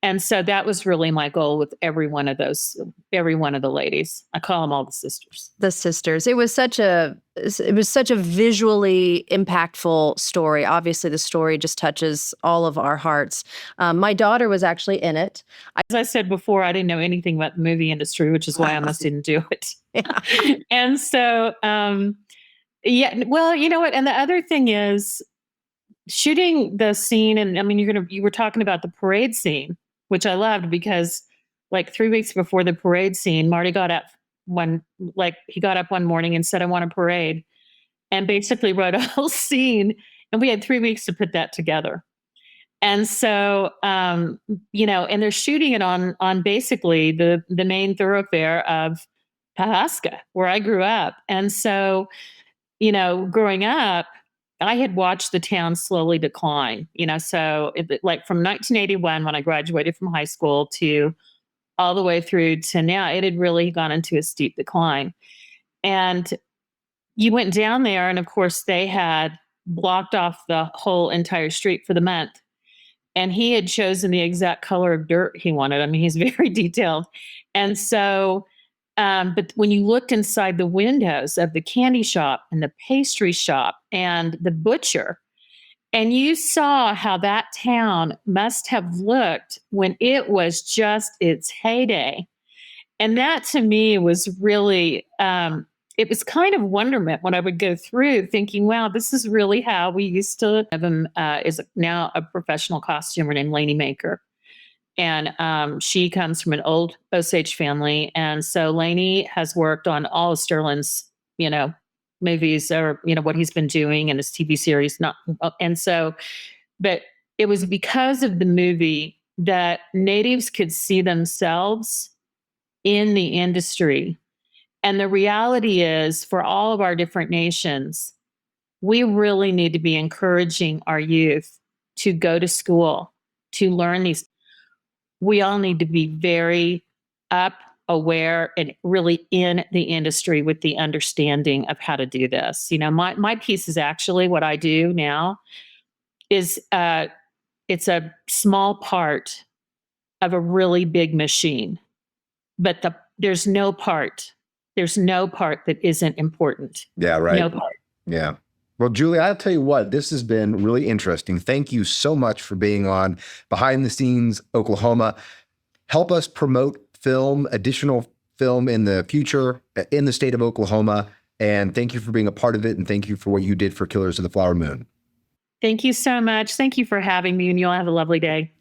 And so that was really my goal with every one of the ladies. I call them all the sisters. The sisters. It was such a visually impactful story. Obviously, the story just touches all of our hearts. My daughter was actually in it. As I said before, I didn't know anything about the movie industry, which is why I almost didn't do it. Yeah. And so, yeah, well, you know what? And the other thing is shooting the scene, and I mean, you were talking about the parade scene, which I loved because like 3 weeks before the parade scene, Marty he got up one morning and said, I want a parade, and basically wrote a whole scene. And we had 3 weeks to put that together. And so, and they're shooting it on basically the main thoroughfare of Pawhuska, where I grew up. And so, growing up, I had watched the town slowly decline, so like from 1981, when I graduated from high school, to all the way through to now, it had really gone into a steep decline. And you went down there, and of course, they had blocked off the whole entire street for the month. And he had chosen the exact color of dirt he wanted. I mean, he's very detailed. And so, but when you looked inside the windows of the candy shop and the pastry shop and the butcher, and you saw how that town must have looked when it was just its heyday. And that to me was really, it was kind of wonderment when I would go through thinking, wow, this is really how we used to have him. Is now a professional costumer named Lainey Maker. And she comes from an old Osage family. And so Lainey has worked on all of Sterling's, movies, or, what he's been doing in his TV series. But it was because of the movie that natives could see themselves in the industry. And the reality is, for all of our different nations, we really need to be encouraging our youth to go to school, to learn these. We all need to be very aware, and really in the industry with the understanding of how to do this. My piece is actually what I do now is it's a small part of a really big machine, but there's no part that isn't important. Yeah, right. No part. Yeah. Well, Julie, I'll tell you what, this has been really interesting. Thank you so much for being on Behind the Scenes Oklahoma. Help us promote additional film in the future in the state of Oklahoma. And thank you for being a part of it. And thank you for what you did for Killers of the Flower Moon. Thank you so much. Thank you for having me, and you'll have a lovely day.